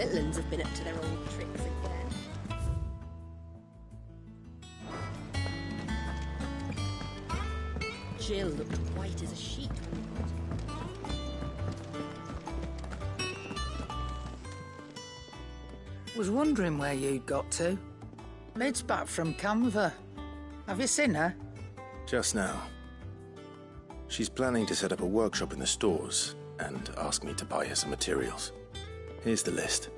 little uns have been up to their old tricks again. Jill looked white as a sheet when we got her. Was wondering where you'd got to. Mid's back from Canva. Have you seen her? Just now. She's planning to set up a workshop in the stores and ask me to buy her some materials. Here's the list.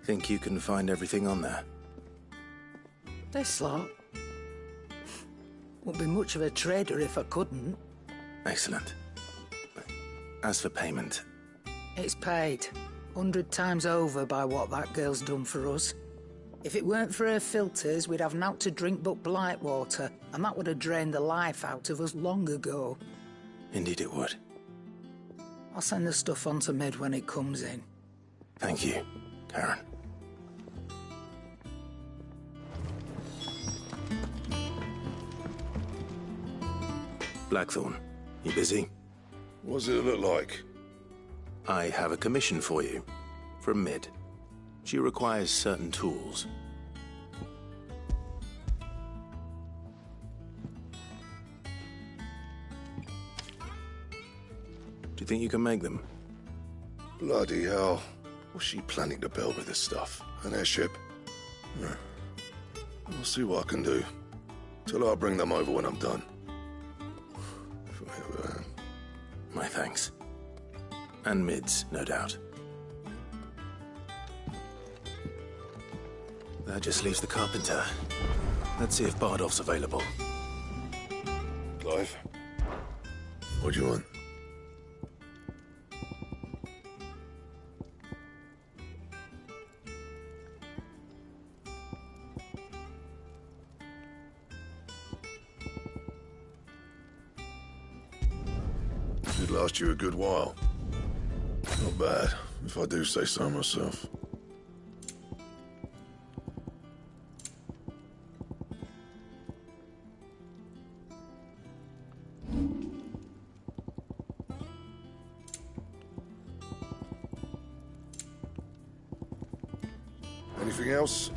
Think you can find everything on there? This lot. Wouldn't be much of a trader if I couldn't. Excellent. As for payment... It's paid. 100 times over by what that girl's done for us. If it weren't for her filters, we'd have naught to drink but blight water, and that would have drained the life out of us long ago. Indeed it would. I'll send the stuff on to Mid when it comes in. Thank you, Karen. Blackthorn, you busy? What's it look like? I have a commission for you, from Mid. She requires certain tools. Do you think you can make them? Bloody hell. What's she planning to build with this stuff? An airship? I'll see what I can do. Tell her I'll bring them over when I'm done. My thanks. And Mid's, no doubt. That just leaves the carpenter. Let's see if Bardolph's available. Clive? What do you want? Should last you a good while. Not bad, if I do say so myself. Anything else?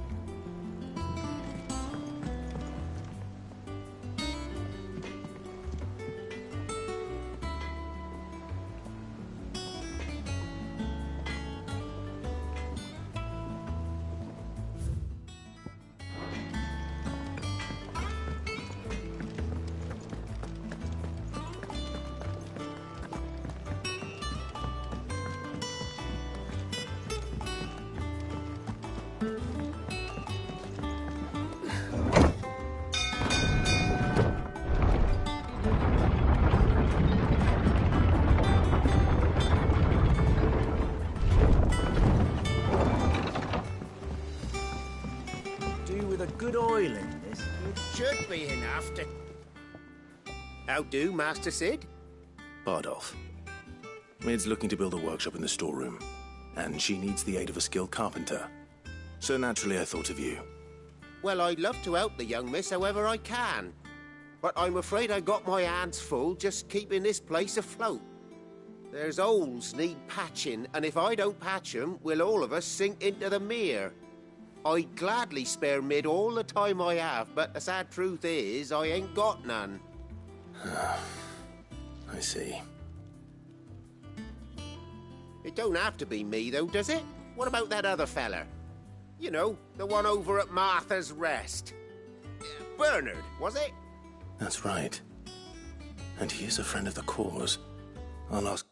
Good oil in this. It should be enough to... How do, Master Sid? Bardolph. Mid's looking to build a workshop in the storeroom, and she needs the aid of a skilled carpenter. So naturally I thought of you. Well, I'd love to help the young miss however I can. But I'm afraid I got my hands full just keeping this place afloat. There's holes need patching, and if I don't patch them, we'll all of us sink into the mere. I'd gladly spare Mid all the time I have, but the sad truth is, I ain't got none. I see. It don't have to be me, though, does it? What about that other fella? You know, the one over at Martha's Rest. Bernard, was it? That's right. And he is a friend of the cause. I'll ask...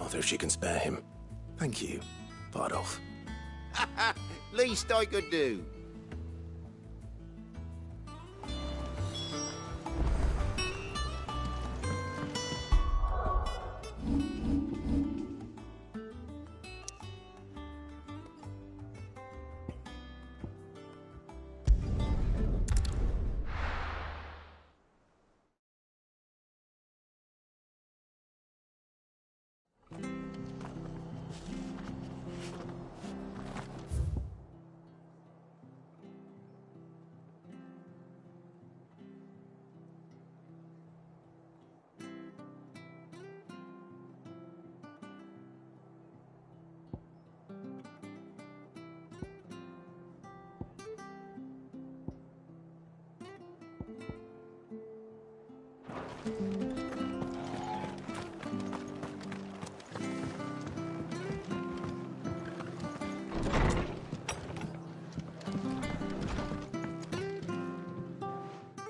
Martha if she can spare him. Thank you, Bardolph. Least I could do.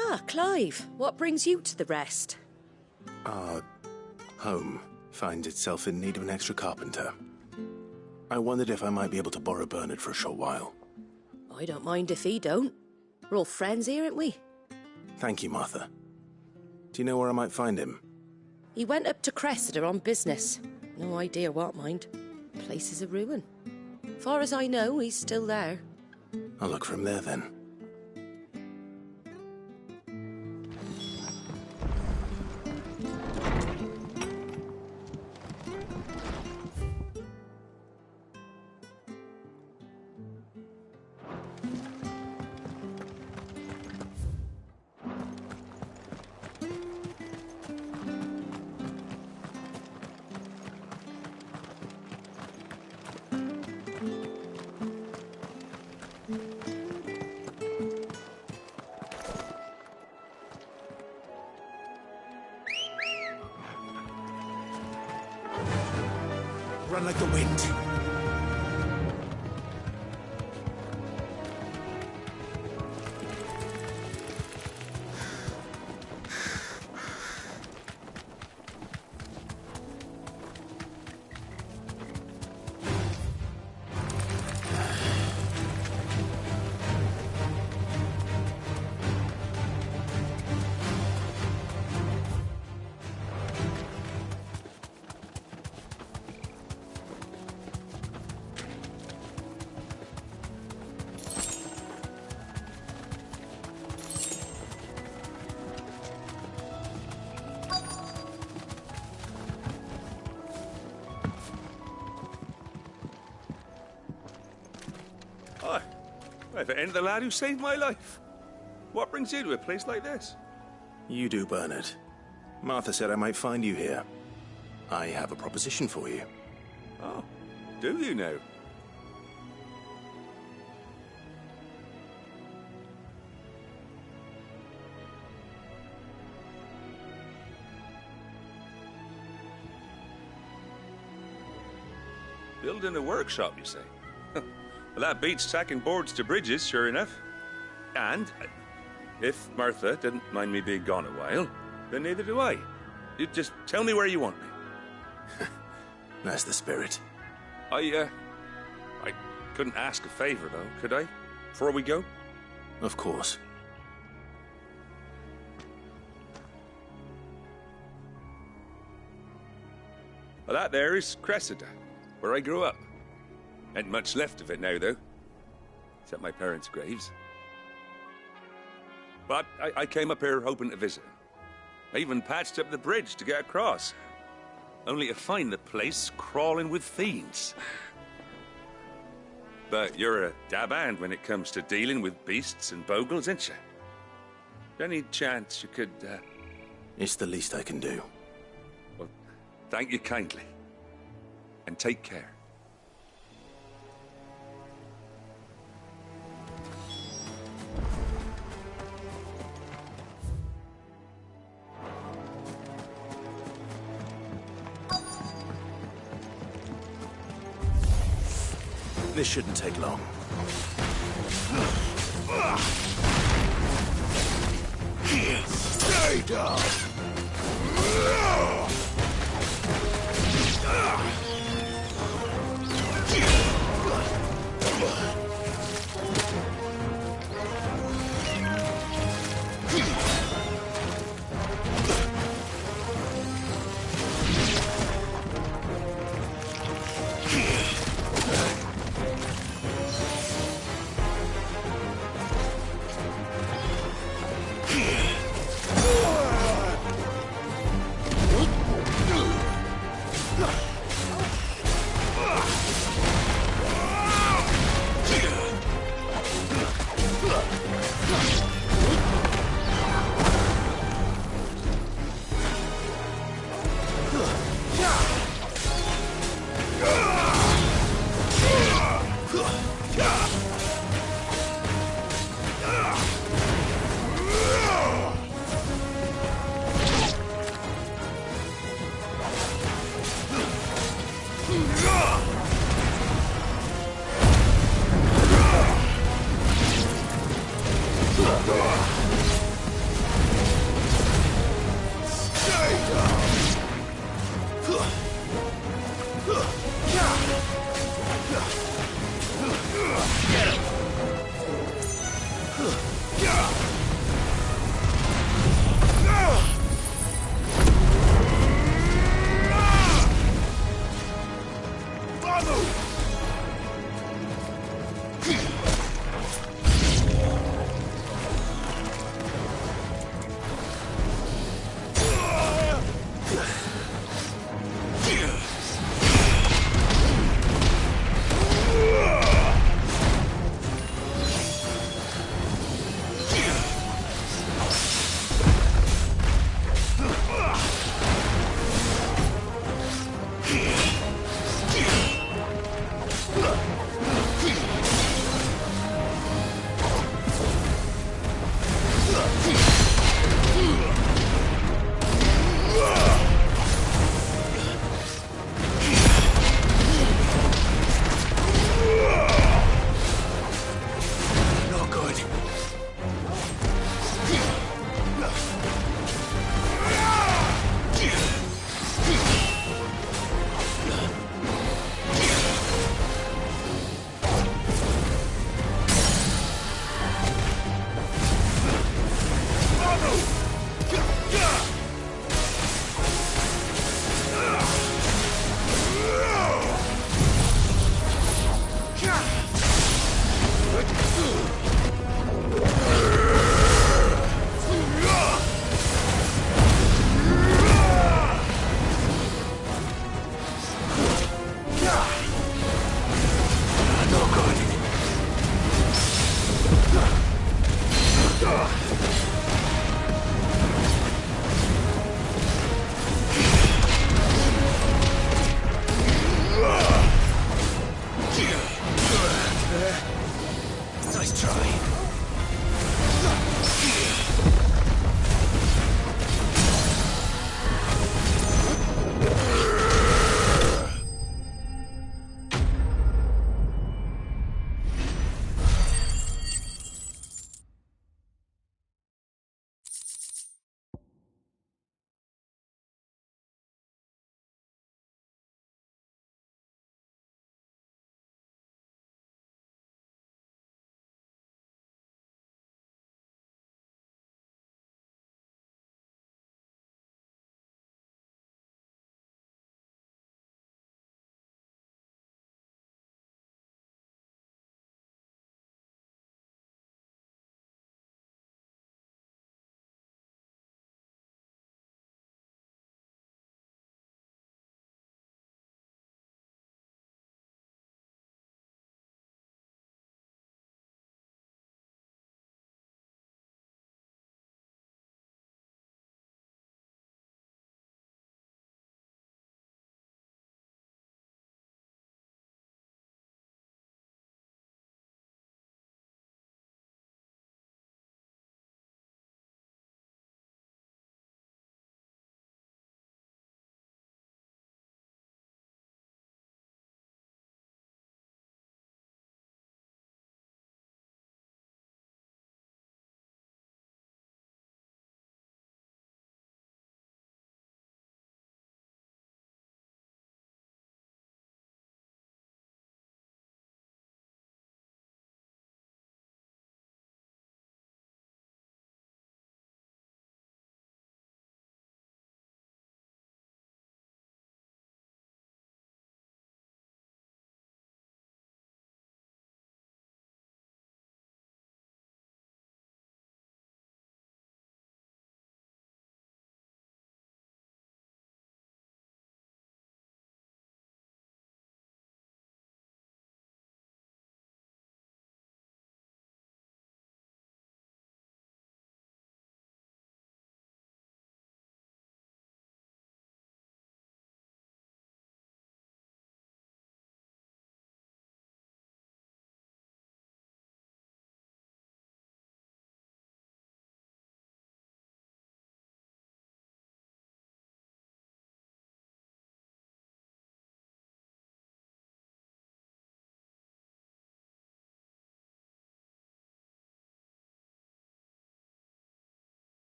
Ah, Clive, what brings you to the rest? Our home finds itself in need of an extra carpenter. I wondered if I might be able to borrow Bernard for a short while. I don't mind if he don't. We're all friends here, aren't we? Thank you, Martha. Do you know where I might find him? He went up to Cressida on business. No idea what, mind. Place is a ruin. Far as I know, he's still there. I'll look for him there then. Run like the wind. Hi. If it ain't the lad who saved my life. What brings you to a place like this? You do, Bernard. Martha said I might find you here. I have a proposition for you. Oh, do you now? Building a workshop, you say? Well, that beats tacking boards to bridges, sure enough. And if Martha didn't mind me being gone a while, then neither do I. You just tell me where you want me. That's the spirit. I couldn't ask a favor, though, could I? Before we go? Of course. Well, that there is Cressida, where I grew up. Ain't much left of it now, though. Except my parents' graves. But I came up here hoping to visit. I even patched up the bridge to get across. Only to find the place crawling with fiends. But you're a dab hand when it comes to dealing with beasts and bogles, ain't you? Any chance you could, It's the least I can do. Well, thank you kindly. And take care. This shouldn't take long. Stay down!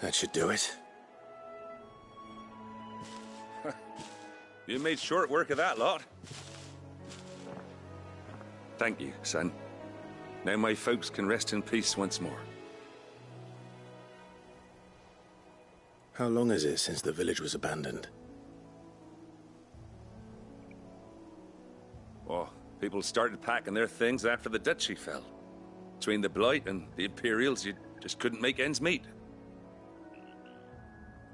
That should do it. You made short work of that lot. Thank you, son. Now my folks can rest in peace once more. How long is it since the village was abandoned? Oh, people started packing their things after the duchy fell. Between the Blight and the Imperials, you just couldn't make ends meet.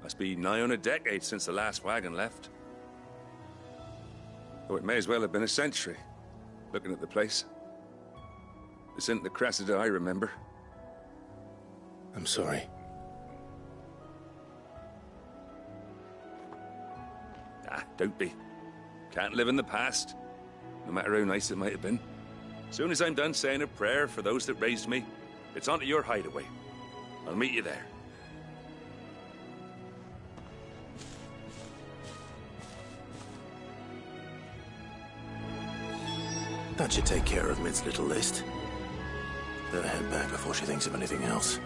Must be nigh on a decade since the last wagon left. Oh, it may as well have been a century, looking at the place. This isn't the Cressida I remember. I'm sorry. Ah, don't be. Can't live in the past, no matter how nice it might have been. Soon as I'm done saying a prayer for those that raised me, it's on to your hideaway. I'll meet you there. That should take care of Mid's little list. Better head back before she thinks of anything else.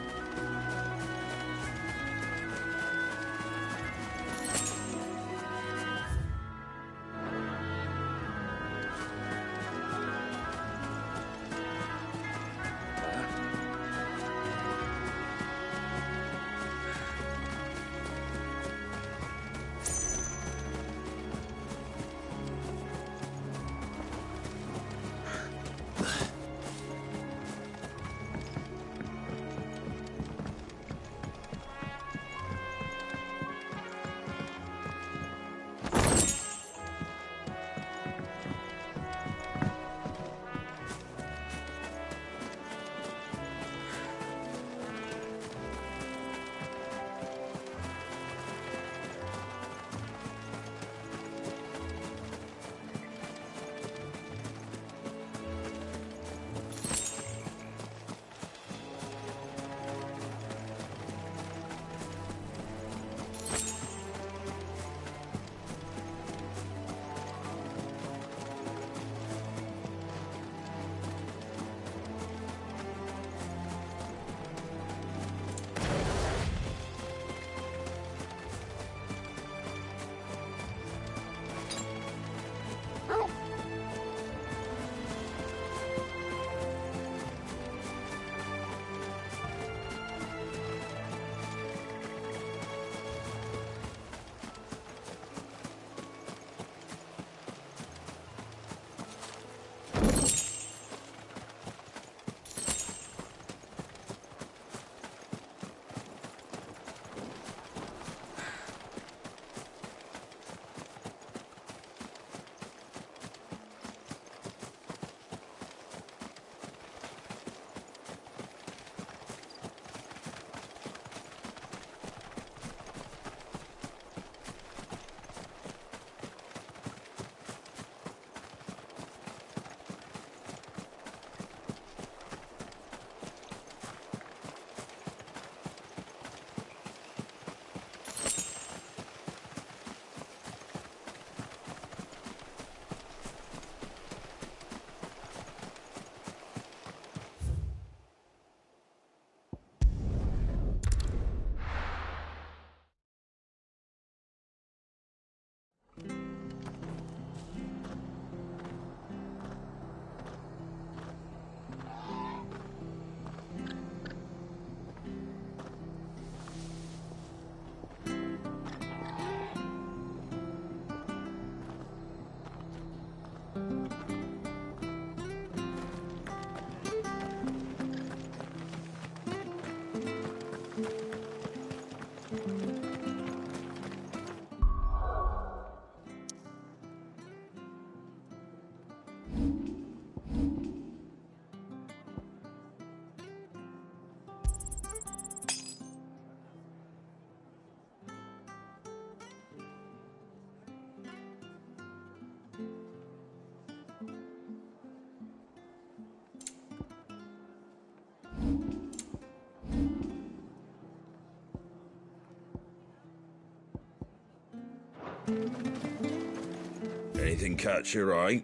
Anything catch your eye?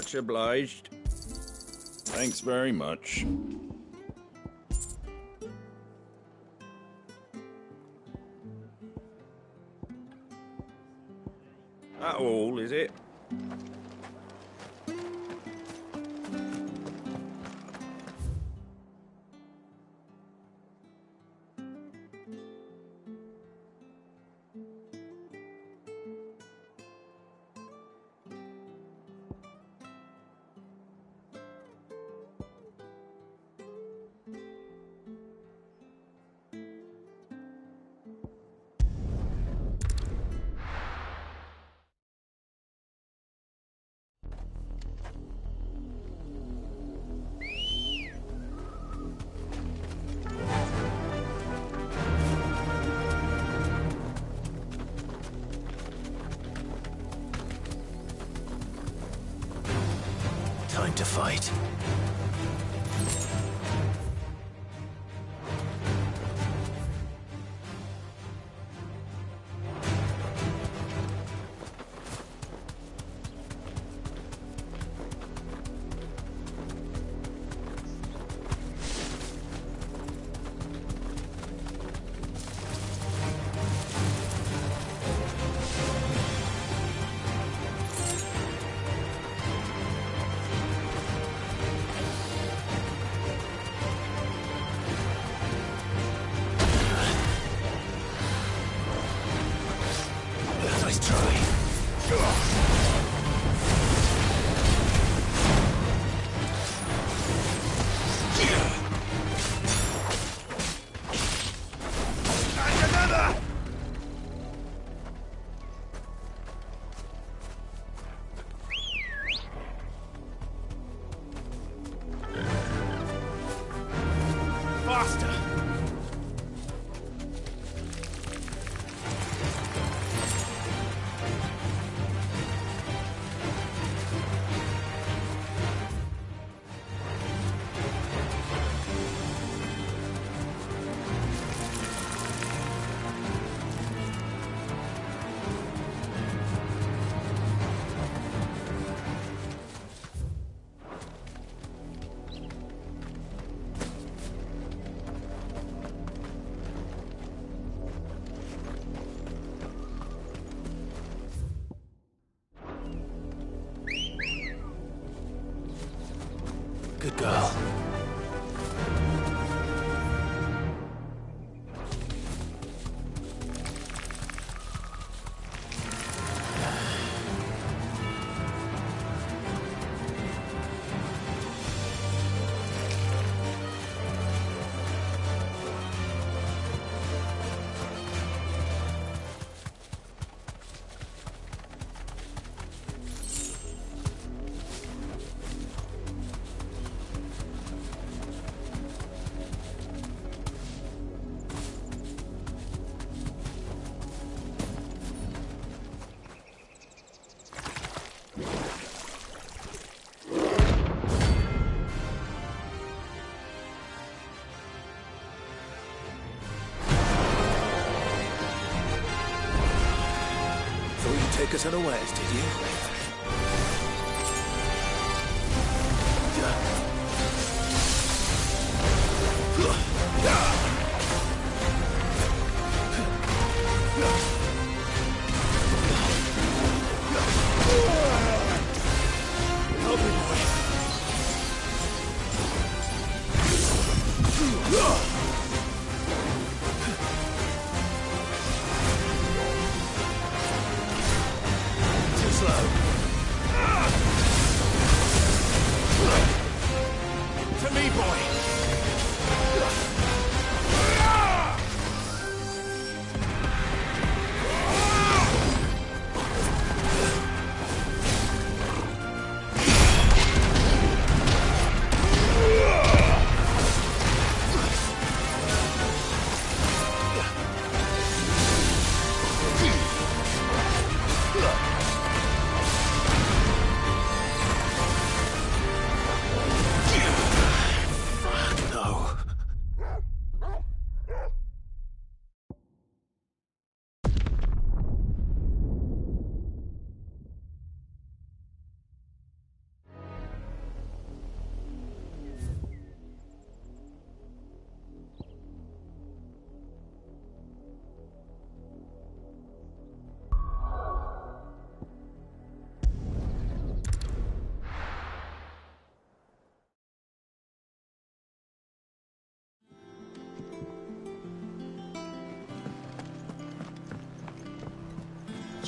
Much obliged. Thanks very much. That all, is it? Time to fight. Nice try. Faster! Good girl. Take us unawares, did you? Help me, boy. Too slow. To me, boy.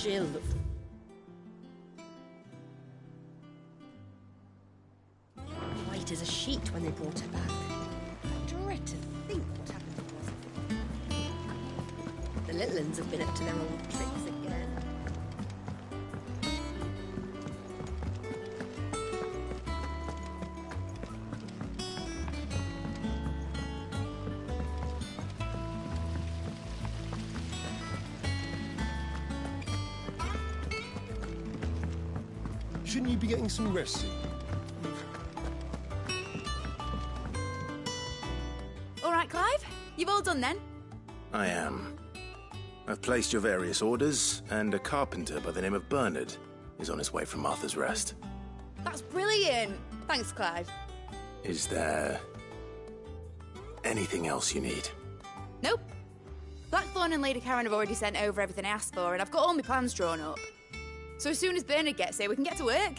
Jill. White as a sheet when they brought her back. I dread to think what happened to us. The little uns have been up to their old tricks again. Shouldn't you be getting some rest soon? All right, Clive. You've all done then? I am. I've placed your various orders, and a carpenter by the name of Bernard is on his way from Arthur's Rest. That's brilliant. Thanks, Clive. Is there anything else you need? Nope. Blackthorn and Lady Karen have already sent over everything I asked for, and I've got all my plans drawn up. So as soon as Bernard gets here, we can get to work.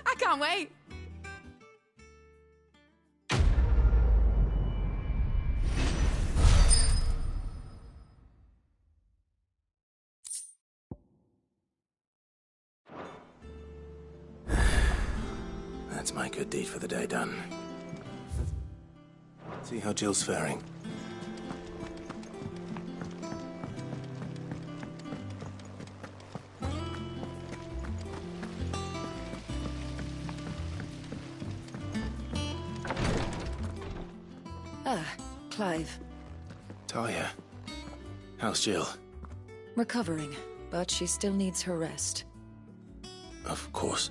I can't wait. That's my good deed for the day done. See how Jill's faring. Clive. Talia, how's Jill? Recovering, but she still needs her rest. Of course.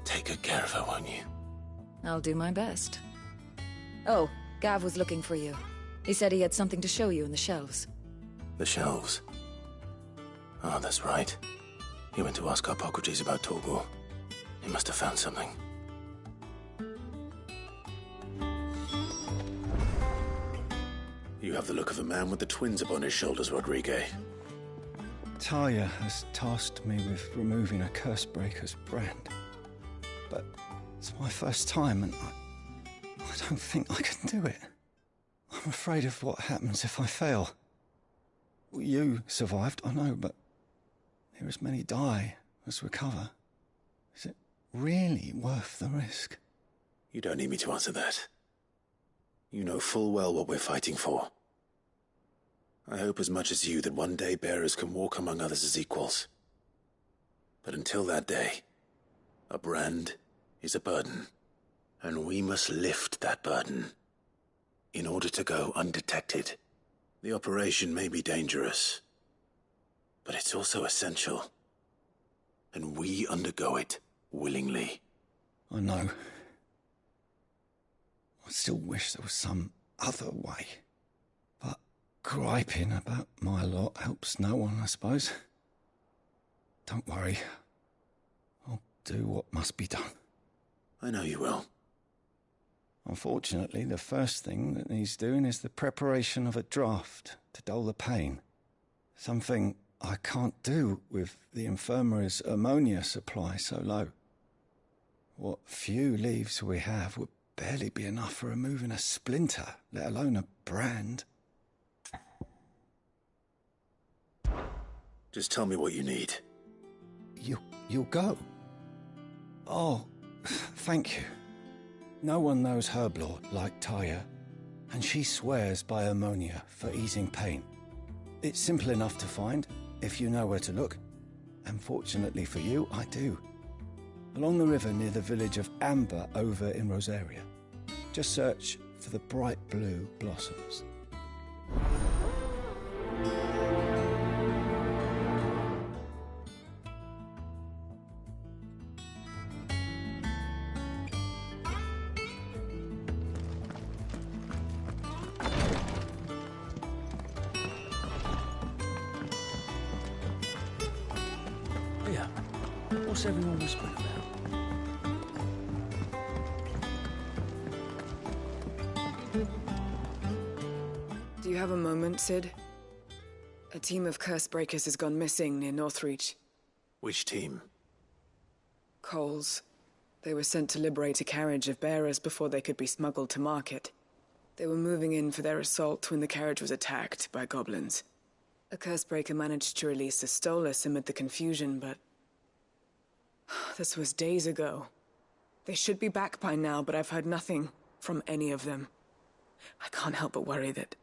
Take good care of her, won't you? I'll do my best. Oh, Gav was looking for you. He said he had something to show you in the shelves. The shelves? Oh, that's right. He went to ask Harpocrates about Torgor. He must have found something. You have the look of a man with the twins upon his shoulders, Rodrigue. Talia has tasked me with removing a Cursebreaker's brand. But it's my first time, and I don't think I can do it. I'm afraid of what happens if I fail. You survived, I know, but there as many die as recover. Is it really worth the risk? You don't need me to answer that. You know full well what we're fighting for. I hope as much as you that one day bearers can walk among others as equals. But until that day, a brand is a burden, and we must lift that burden in order to go undetected. The operation may be dangerous, but it's also essential, and we undergo it willingly. I know. I still wish there was some other way. But griping about my lot helps no one, I suppose. Don't worry. I'll do what must be done. I know you will. Unfortunately, the first thing that needs doing is the preparation of a draft to dull the pain. Something I can't do with the infirmary's ammonia supply so low. What few leaves we have would barely be enough for removing a splinter, let alone a brand. Just tell me what you need. You'll go? Oh, thank you. No one knows Herblord like Talia, and she swears by ammonia for easing pain. It's simple enough to find, if you know where to look. And fortunately for you, I do. Along the river near the village of Amber over in Rosaria. Just search for the bright blue blossoms. Yeah. What's everyone whispering about? Do you have a moment, Sid? A team of Cursebreakers has gone missing near Northreach. Which team? Coles. They were sent to liberate a carriage of bearers before they could be smuggled to market. They were moving in for their assault when the carriage was attacked by goblins. A Cursebreaker managed to release a Stolas amid the confusion, but... this was days ago. They should be back by now, but I've heard nothing from any of them. I can't help but worry that...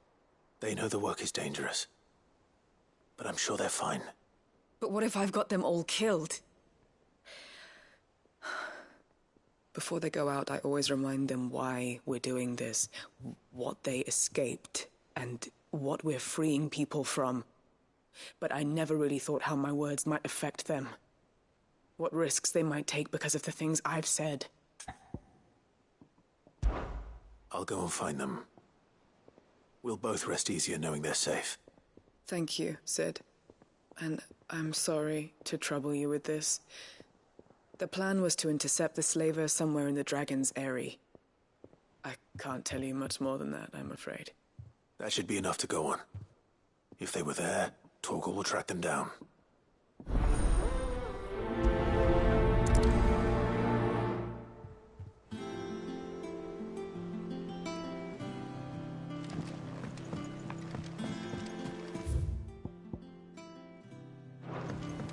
They know the work is dangerous. But I'm sure they're fine. But what if I've got them all killed? Before they go out, I always remind them why we're doing this, what they escaped, and what we're freeing people from. But I never really thought how my words might affect them. What risks they might take because of the things I've said. I'll go and find them. We'll both rest easier knowing they're safe. Thank you, Sid. And I'm sorry to trouble you with this. The plan was to intercept the slaver somewhere in the Dragon's Eyrie. I can't tell you much more than that, I'm afraid. That should be enough to go on. If they were there, Torgal will track them down.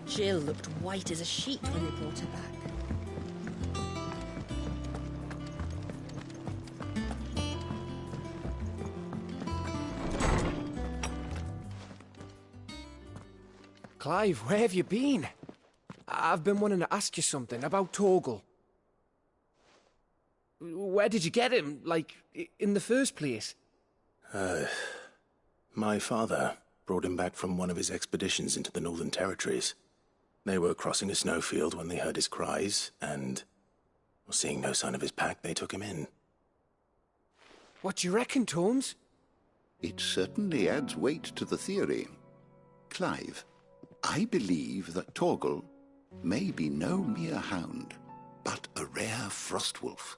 Jill looked white as a sheet when we brought her back. Clive, where have you been? I've been wanting to ask you something about Torgal. Where did you get him, like, in the first place? My father brought him back from one of his expeditions into the Northern Territories. They were crossing a snowfield when they heard his cries, and, seeing no sign of his pack, they took him in. What do you reckon, Tomes? It certainly adds weight to the theory. Clive, I believe that Torgal may be no mere hound, but a rare frostwolf,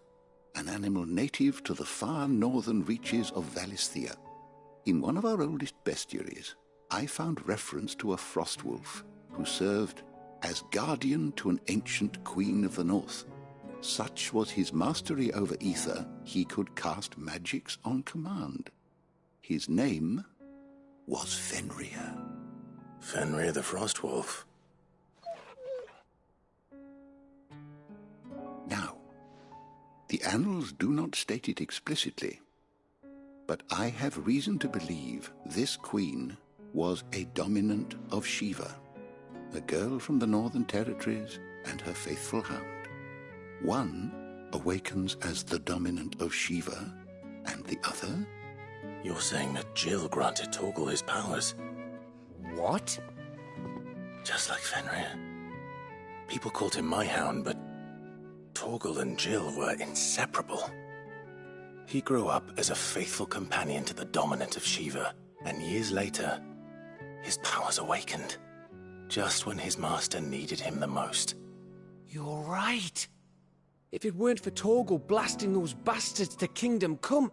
an animal native to the far northern reaches of Valisthea. In one of our oldest bestiaries, I found reference to a frostwolf who served as guardian to an ancient queen of the north. Such was his mastery over ether, he could cast magics on command. His name was Fenrir. Fenrir the Frostwolf. Now, the annals do not state it explicitly, but I have reason to believe this queen was a dominant of Shiva, a girl from the Northern Territories and her faithful hound. One awakens as the dominant of Shiva, and the other... You're saying that Jill granted Torgal his powers? What? Just like Fenrir. People called him my hound, but Torgal and Jill were inseparable. He grew up as a faithful companion to the dominant of Shiva, and years later, his powers awakened, just when his master needed him the most. You're right. If it weren't for Torgal blasting those bastards to Kingdom Come,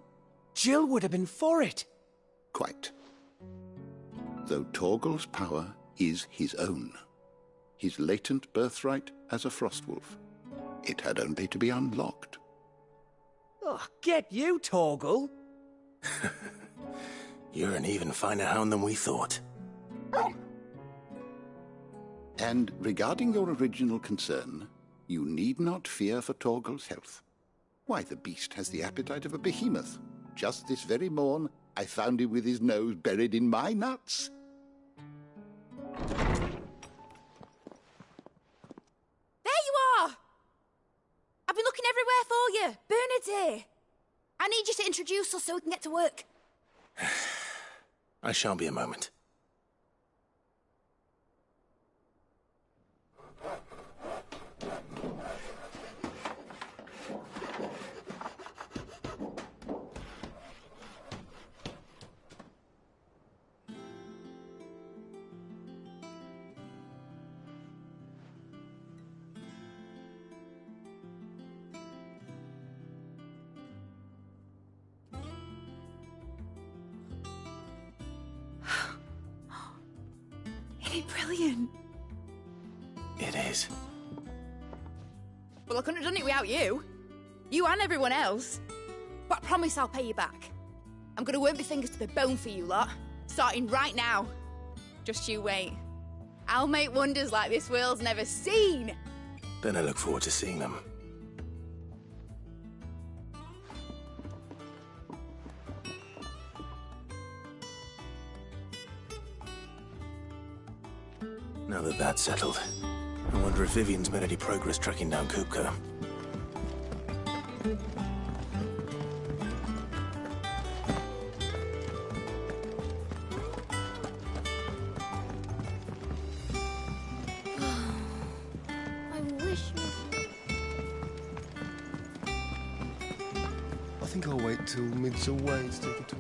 Jill would have been for it. Quite. Though Torgal's power is his own, his latent birthright as a Frostwolf. It had only to be unlocked. Oh, get you, Torgal! You're an even finer hound than we thought. And regarding your original concern, you need not fear for Torgal's health. Why, the beast has the appetite of a behemoth. Just this very morn, I found him with his nose buried in my nuts. There you are! I've been looking everywhere for you. Bernard's here. I need you to introduce us so we can get to work. I shan't be a moment. Brilliant. It is. Well, I couldn't have done it without you. You and everyone else. But I promise I'll pay you back. I'm gonna work my fingers to the bone for you lot, starting right now. Just you wait. I'll make wonders like this world's never seen. Then I look forward to seeing them. Now that that's settled, I wonder if Vivian's made any progress tracking down Kupka. I wish I think I'll wait till mid's away to take a tour.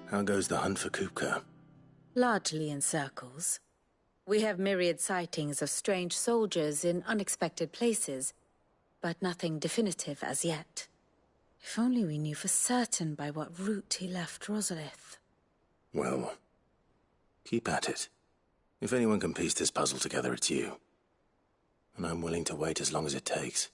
How goes the hunt for Kupka? Largely in circles. We have myriad sightings of strange soldiers in unexpected places, but nothing definitive as yet. If only we knew for certain by what route he left Rosalith. Well, keep at it. If anyone can piece this puzzle together, it's you. And I'm willing to wait as long as it takes.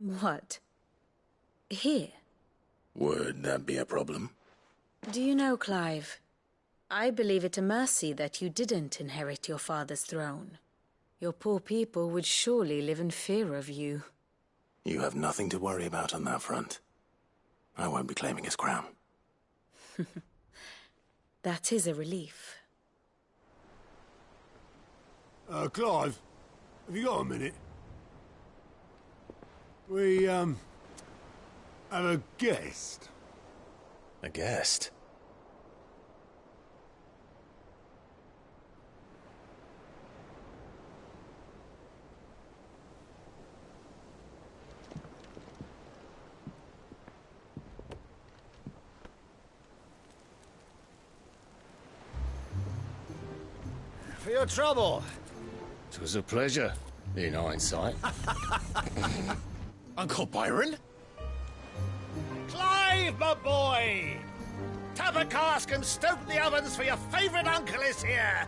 What? Here? Would that be a problem? Do you know, Clive? I believe it a mercy that you didn't inherit your father's throne. Your poor people would surely live in fear of you. You have nothing to worry about on that front. I won't be claiming his crown. That is a relief. Clive, have you got a minute? We, have a guest. A guest? For your trouble. It was a pleasure, in hindsight. Uncle Byron? Clive, my boy! Tap a cask and stoke the ovens, for your favourite uncle is here!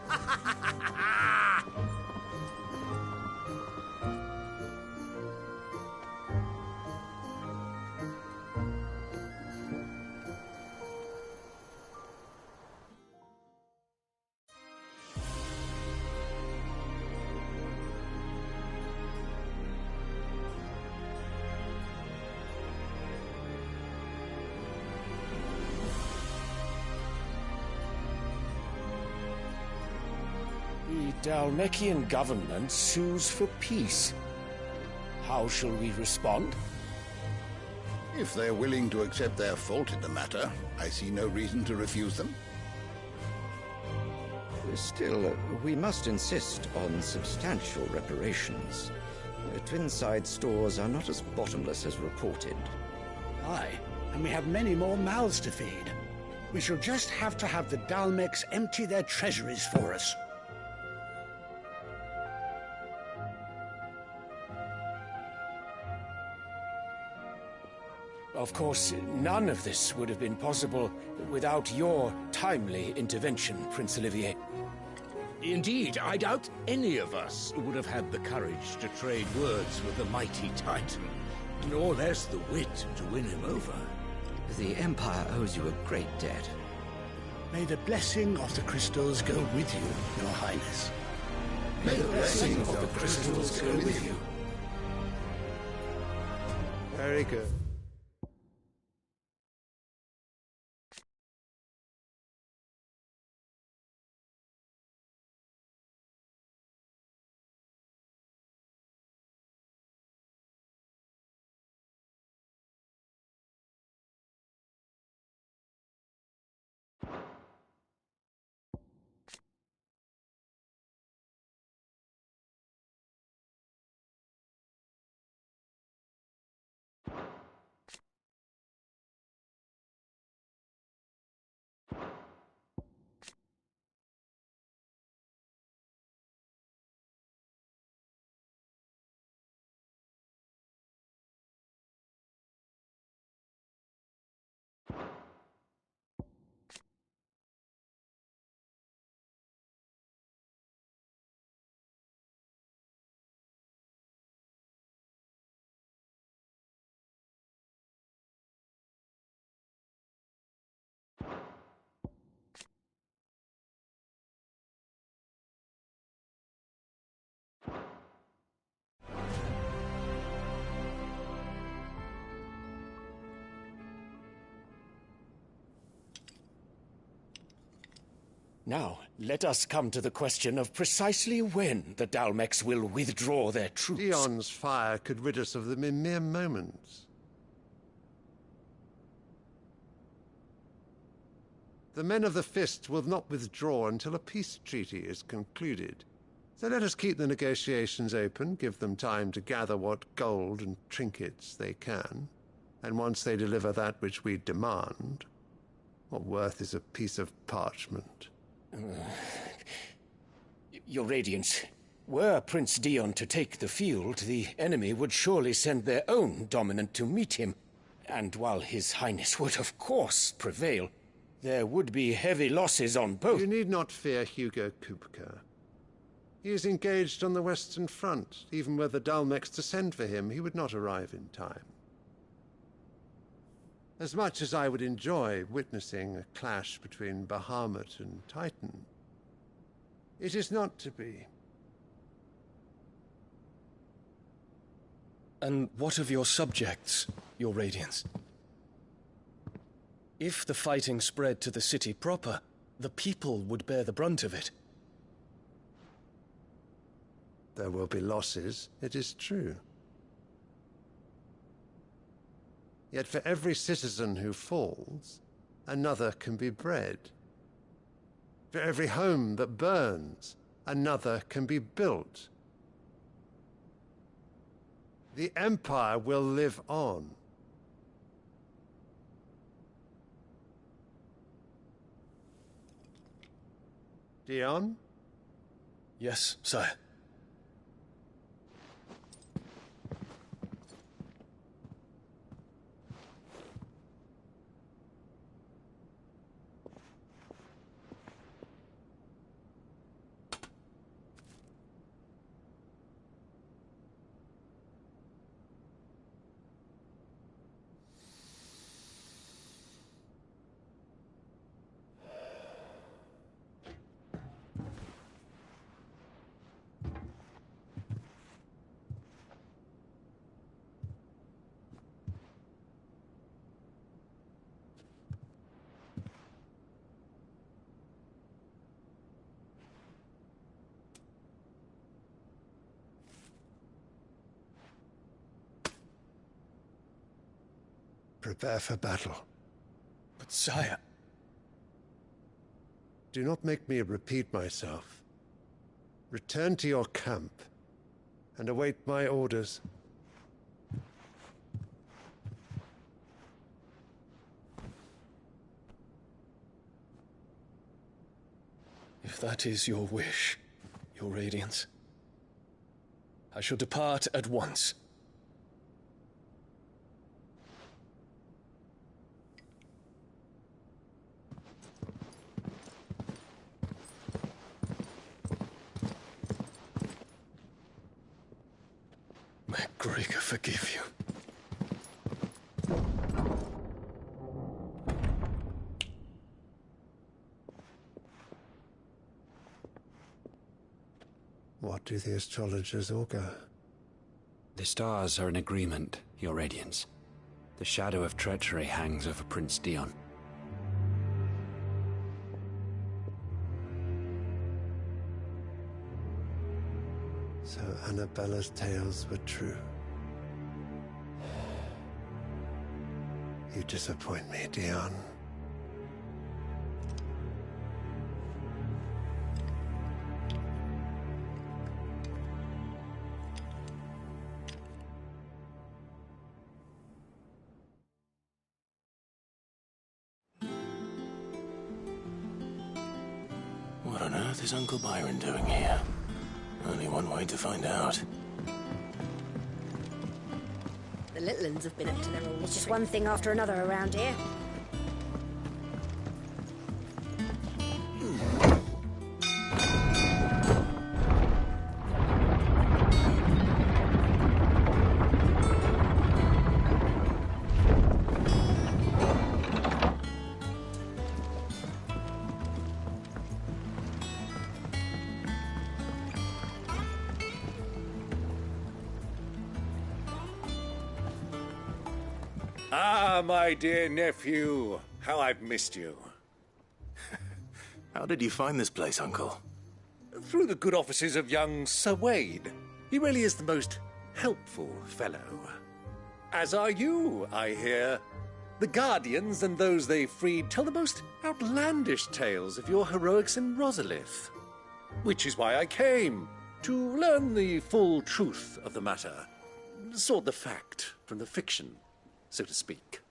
The Dalmekian government sues for peace. How shall we respond? If they're willing to accept their fault in the matter, I see no reason to refuse them. Still, we must insist on substantial reparations. Twinside stores are not as bottomless as reported. Aye, and we have many more mouths to feed. We shall just have to have the Dalmeks empty their treasuries for us. Of course, none of this would have been possible without your timely intervention, Prince Olivier. Indeed, I doubt any of us would have had the courage to trade words with the mighty Titan, nor less the wit to win him over. The Empire owes you a great debt. May the blessing of the crystals go with you, Your Highness. May the blessing of the crystals go with you. Very good. Now, let us come to the question of precisely when the Dalmex will withdraw their troops. Dion's fire could rid us of them in mere moments. The men of the Fist will not withdraw until a peace treaty is concluded. So let us keep the negotiations open, give them time to gather what gold and trinkets they can, and once they deliver that which we demand, what worth is a piece of parchment? Your Radiance, were Prince Dion to take the field, the enemy would surely send their own dominant to meet him. And while His Highness would of course prevail, there would be heavy losses on both. You need not fear Hugo Kupka. He is engaged on the Western Front. Even were the Dalmex to send for him, he would not arrive in time. As much as I would enjoy witnessing a clash between Bahamut and Titan, it is not to be. And what of your subjects, Your Radiance? If the fighting spread to the city proper, the people would bear the brunt of it. There will be losses, it is true. Yet for every citizen who falls, another can be bred. For every home that burns, another can be built. The Empire will live on. Dion? Yes, sire. Prepare for battle. But sire... Do not make me repeat myself. Return to your camp and await my orders. If that is your wish, Your Radiance, I shall depart at once. May Gregor forgive you. What do the astrologers augur? The stars are in agreement, Your Radiance. The shadow of treachery hangs over Prince Dion. So Annabella's tales were true. You disappoint me, Dion. What on earth is Uncle Byron doing here? Only one way to find out. The little ones have been up to their old It's just one thing after another around here. Ah, my dear nephew, how I've missed you. How did you find this place, Uncle? Through the good offices of young Sir Wade. He really is the most helpful fellow. As are you, I hear. The Guardians and those they freed tell the most outlandish tales of your heroics in Rosalith. Which is why I came, to learn the full truth of the matter. Sort the fact from the fiction, so to speak.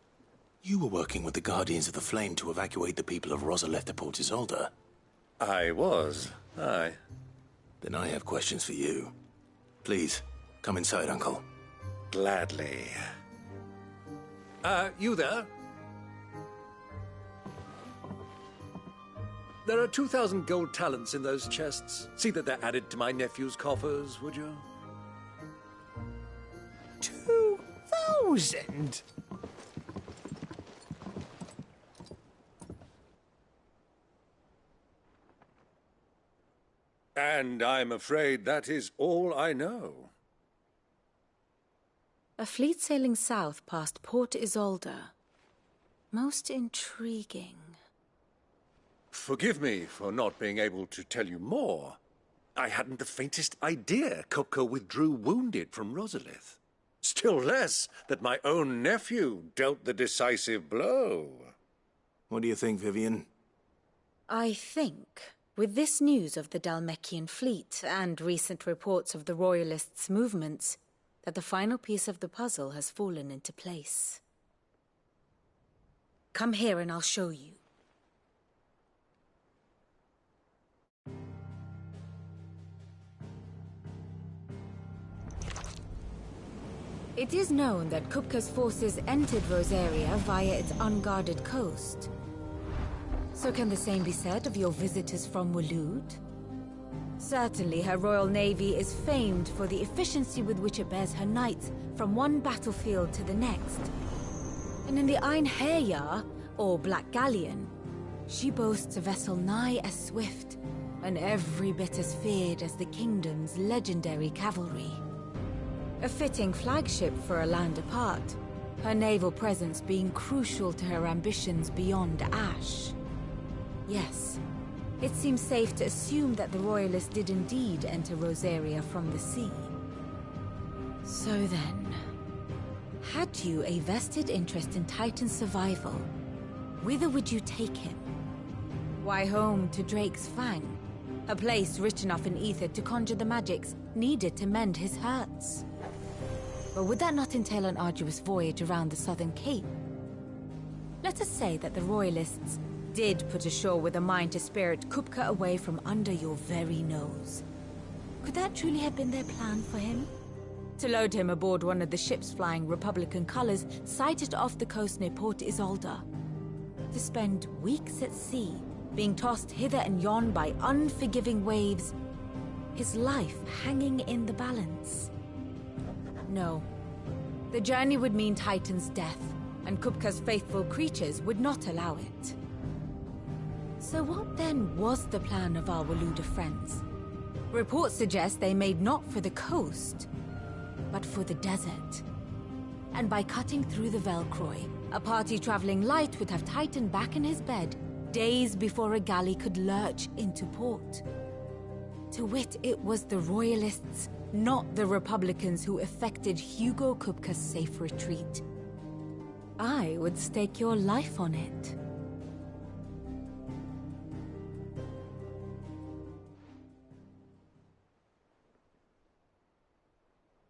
You were working with the Guardians of the Flame to evacuate the people of Rosalith to Port Isolde. I was, aye. Then I have questions for you. Please, come inside, Uncle. Gladly. You there? There are 2,000 gold talents in those chests. See that they're added to my nephew's coffers, would you? 2,000? And I'm afraid that is all I know. A fleet sailing south past Port Isolde. Most intriguing. Forgive me for not being able to tell you more. I hadn't the faintest idea Kupka withdrew wounded from Rosalith. Still less that my own nephew dealt the decisive blow. What do you think, Vivian? I think, with this news of the Dalmekian fleet and recent reports of the Royalists' movements, that the final piece of the puzzle has fallen into place. Come here and I'll show you. It is known that Kupka's forces entered Rosaria via its unguarded coast. So can the same be said of your visitors from Waloed? Certainly her Royal Navy is famed for the efficiency with which it bears her knights from one battlefield to the next. And in the Einherjar, or Black Galleon, she boasts a vessel nigh as swift and every bit as feared as the kingdom's legendary cavalry. A fitting flagship for a land apart, her naval presence being crucial to her ambitions beyond Ash. Yes, it seems safe to assume that the Royalists did indeed enter Rosaria from the sea. So then, had you a vested interest in Titan's survival, whither would you take him? Why, home to Drake's Fang, a place rich enough in ether to conjure the magics needed to mend his hurts. But would that not entail an arduous voyage around the southern cape? Let us say that the Royalists did put ashore with a mind to spirit Kupka away from under your very nose. Could that truly have been their plan for him? To load him aboard one of the ships flying Republican colors sighted off the coast near Port Isolde. To spend weeks at sea, being tossed hither and yon by unforgiving waves, his life hanging in the balance. No. The journey would mean Titan's death, and Kupka's faithful creatures would not allow it. So what then was the plan of our Waluda friends? Reports suggest they made not for the coast, but for the desert. And by cutting through the Velcroy, a party traveling light would have Titan back in his bed days before a galley could lurch into port. To wit, it was the Royalists, not the Republicans, who effected Hugo Kupka's safe retreat. I would stake your life on it.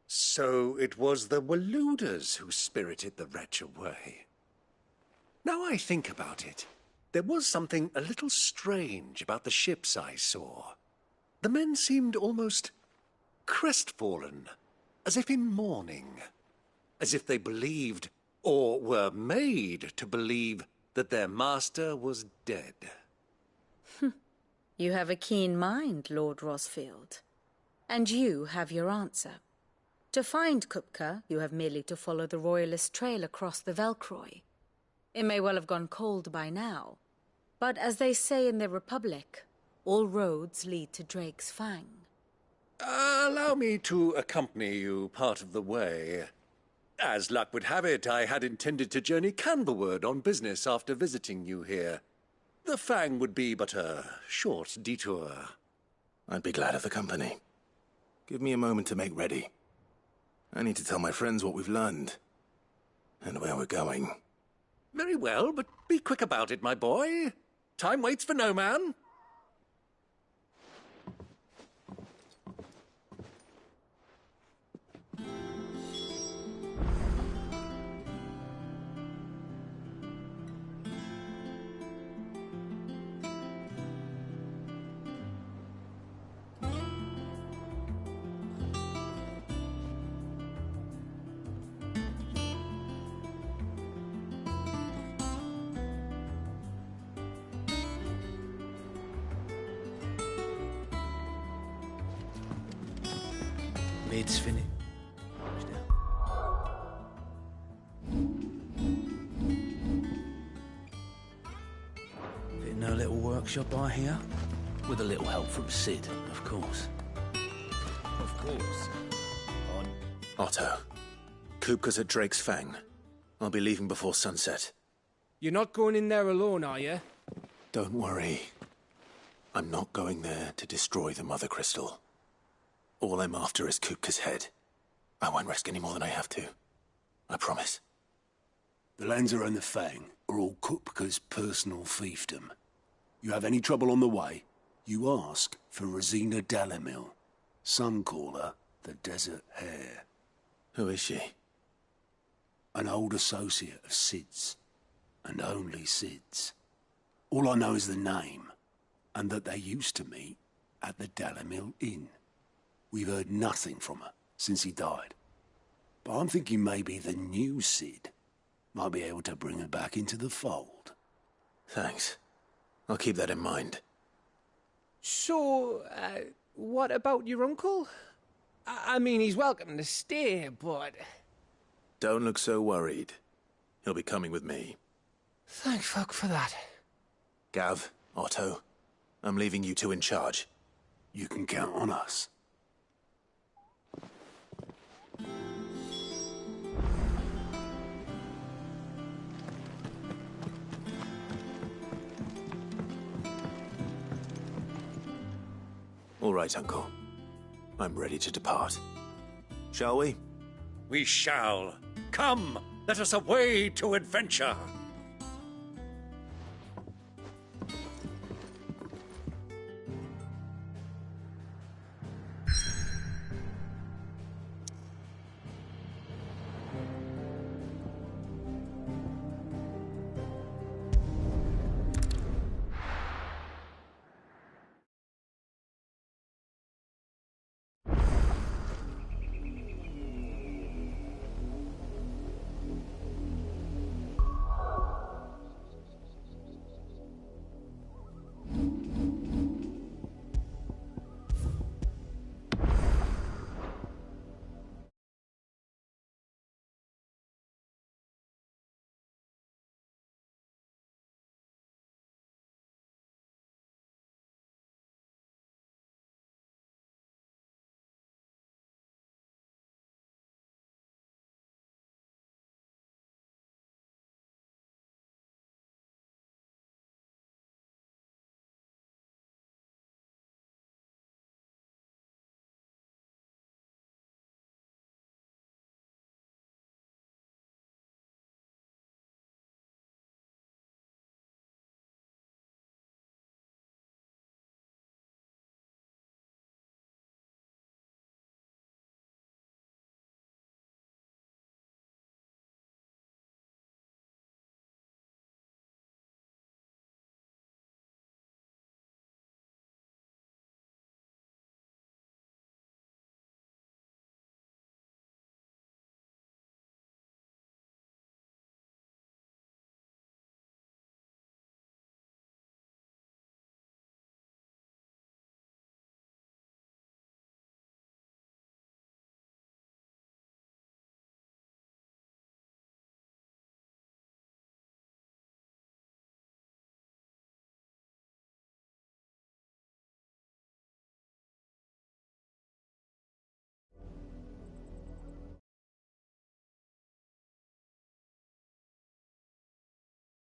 So it was the Waludas who spirited the wretch away. Now I think about it, there was something a little strange about the ships I saw. The men seemed almost crestfallen, as if in mourning, as if they believed, or were made to believe, that their master was dead. You have a keen mind, Lord Rosfield. And you have your answer. To find Kupka, you have merely to follow the Royalist trail across the Velcroy. It may well have gone cold by now, but as they say in the Republic, all roads lead to Drake's Fang. Allow me to accompany you part of the way. As luck would have it, I had intended to journey Canberward on business after visiting you here. The Fang would be but a short detour. I'd be glad of the company. Give me a moment to make ready. I need to tell my friends what we've learned. And where we're going. Very well, but be quick about it, my boy. Time waits for no man. Bed's finished. Fitting her little workshop, I hear. With a little help from Sid, of course. Of course. Otto. Kupka's at Drake's Fang. I'll be leaving before sunset. You're not going in there alone, are you? Don't worry. I'm not going there to destroy the Mother Crystal. All I'm after is Kupka's head. I won't risk any more than I have to. I promise. The Lanza and the Fang are all Kupka's personal fiefdom. You have any trouble on the way, you ask for Rosina Dalamil. Some call her the Desert Hare. Who is she? An old associate of Sid's. And only Sid's. All I know is the name, and that they used to meet at the Dalamil Inn. We've heard nothing from her since he died. But I'm thinking maybe the new Sid might be able to bring her back into the fold. Thanks. I'll keep that in mind. So, what about your uncle? I mean, he's welcome to stay, but... Don't look so worried. He'll be coming with me. Thank fuck for that. Gav, Otto, I'm leaving you two in charge. You can count on us. All right, Uncle. I'm ready to depart. Shall we? We shall. Come, let us away to adventure.